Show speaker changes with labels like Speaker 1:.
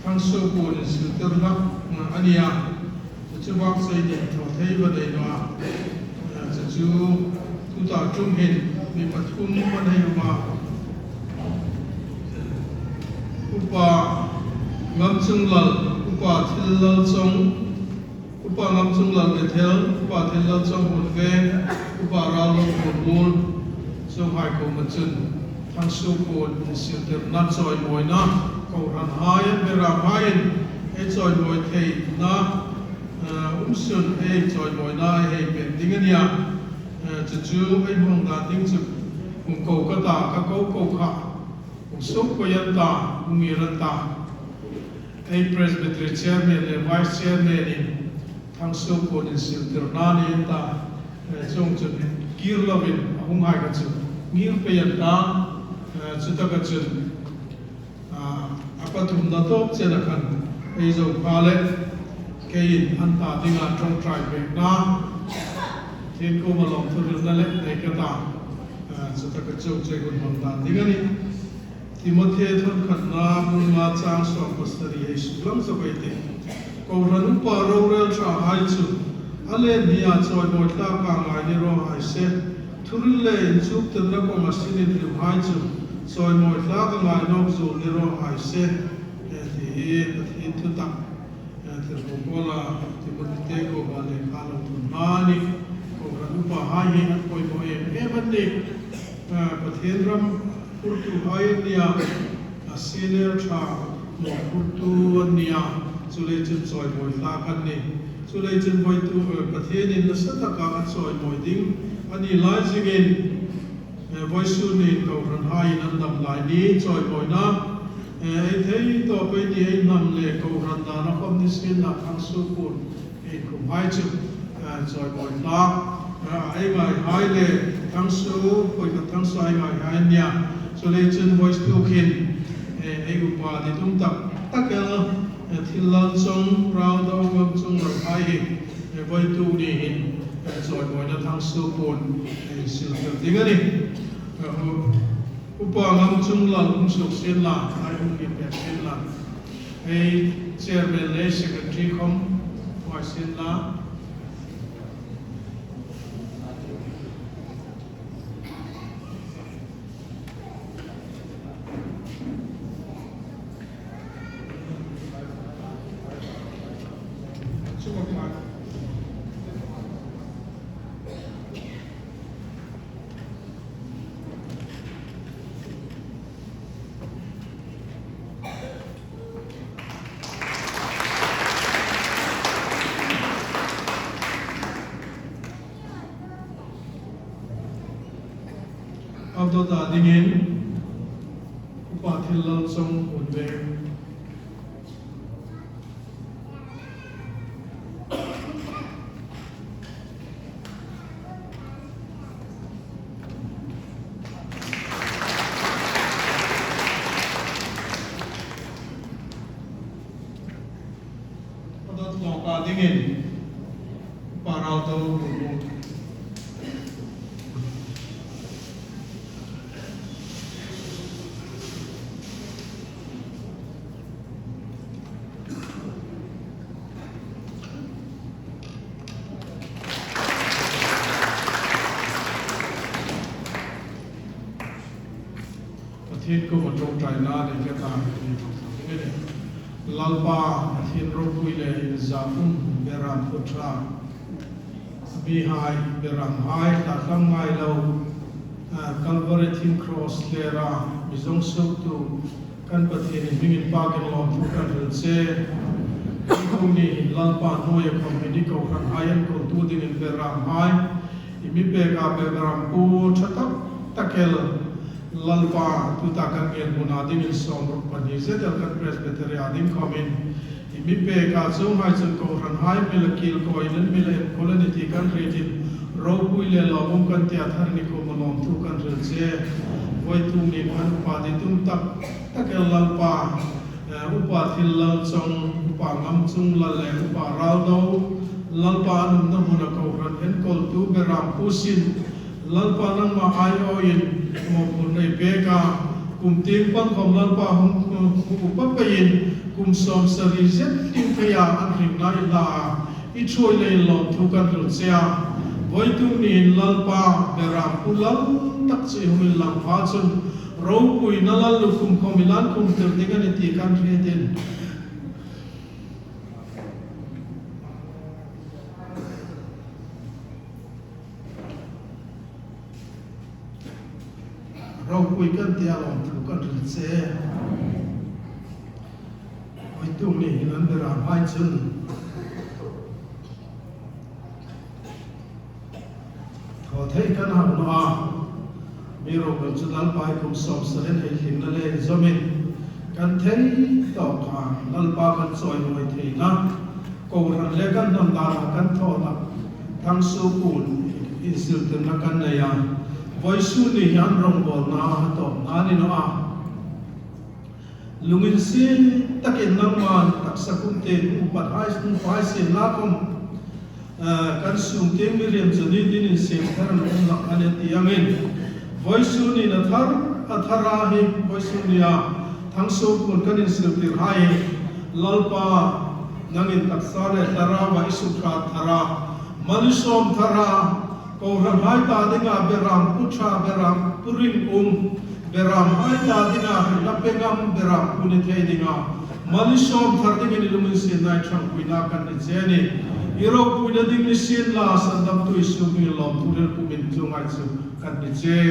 Speaker 1: thang số buồn sự tương lắc anih chú bác xây dựng thọ thấy vấn đề đó chú ta trung hình vì mặt cung vấn đề mà upa ngắm chung lal upa thil lal chung upa ngắm chung lal để theo upa thil lal chung hồn về upa ra lal hồn môn chung hai câu một chân thang số buồn sự tương nát rồi mồi na Kohran hayan beram hayan choi mồi thầy na xuân choi mồi na biển tiếng anh ya chú hmang đã tiếng chụp câu cả ta các câu khá số của dân ta người dân ta Presbytery chairman le vice chairman in thang số của nhân sự từ na ni ta trong chụp gear lovin hung hai cái chụp gear pe dân ta chú ta cái chụp apa thum da top che la khan ei zo phale ke in an ta dinga trong trai be na thiên ko ma long thur na le nei ka ta chu ta ka chou che gun mang ta dinga ni Timothy thon khan na mun ma chang so pastori ei sulam so bai te Kohran Upa ro rel tra hai chu ale nia choi bo ta ka ngai ni ro hai se thuril le chup tan ra ko ma sin ri hai chu soi mồi lá cái ngài nông dù đi rồi hải xe thì thu tập thì cũng có là thì một cái của bà này khá là thuần na đi của các bà hai hình coi mọi em vấn đề và thiên ram phút tu hai nia senior cha một phút tu nia cho nên chân soi mồi lá cái này cho nên chân mồi tu ở thiên nên nó rất là cả soi mồi tiếng anh đi lái gì gen voi su ni Kohran hai nan dam lai ni choi boy na thei to pe ni ei nam le Kohran da na khom ni sin na thang su pun ei kum hai chu choi boy na ai ngai hai le thang su poi ka thang sai ngai hai nia so le chen voice tu khin ei upa di tum tak takel thil lan chong rao do ngam chong ra hai hi voi tu ni hin choi boy na thang su pun ei sil ding ani upa ngam chung lal suk sen la ai ki pe sen la ei chairman le secretary khom wa sen la Abdo ta dingin upa thil lal chung hồn về Abdo ta dingin upa rao to hồn thiên को một trong trái na để cái ta cái này lalpa thiên rô quy lệ zafun beram putra bihai beram hai ta kham ngai lâu Calvary Team Cross lera bizong suk tu kan pathin hingin pa kan lom thu kan rel se không ni lalpa noya company ko kan hayan ko tu ding beram hai imi pe ka beram pu thatak takel lalpa tu takan ngel huna ding in som ro pani se dal kan presbytery adim komen imi pe ka chung hai chung Kohran hai mil kil ko ilan mil colony kan retin ro pui le lom kan tia thar ni ko molom tu kan rel se voi tu ni kan pa di tum tak takel lalpa upa thil lal chong upa ngam chung lal le upa ral do lalpa num na huna Kohran en kol tu beram pusin lalpa nang ma ai o in mo pun nei pe ka kum ting pang khom lan pa hung upa pain kum som sari zet ting thaya an ring na ila I trôi lên lòng thu căn rượu xe với tung nhìn lal pa beram ulam tak si humil lang pha chun rau pui na lal lu kum khomilan kum ter dinga ni ti kan thre din rau pui kan tia lòng thu kan rượu xe với tung nhìn lan beram hai chun thấy căn hầm nó mi rồi mình sẽ lăn bài cùng sòng sẽ lên hình hình nó lên do mình căn thấy tàu cả lăn ba căn soi ngồi thì nó cầu rằng lẽ căn nằm đà căn thọ là thằng số cùn in sự từ nó căn này à với su ni hiền rong bò na tàu na ni nó à lungin xin tất nhiên năng man tất sắc cũng tiền bát hai cũng phải xin na không kan sung tem mi rem zani din in sem thar no na ane ti amen voisu ni na thar athara hi voisu ni a thang so kun kan in sil tir hai lalpa nangin taksa le tara wa isu thara malisom thara Kohran hai ta dinga beram putra beram puring beram hai ta dinga lapengam beram punithei dinga malisom thar dinga ni lumin sin nai thang kuina kan ni jeni Iro punya ding ni sin la sandam tu isu mi lom tu le pumin tu ngai su kan ni je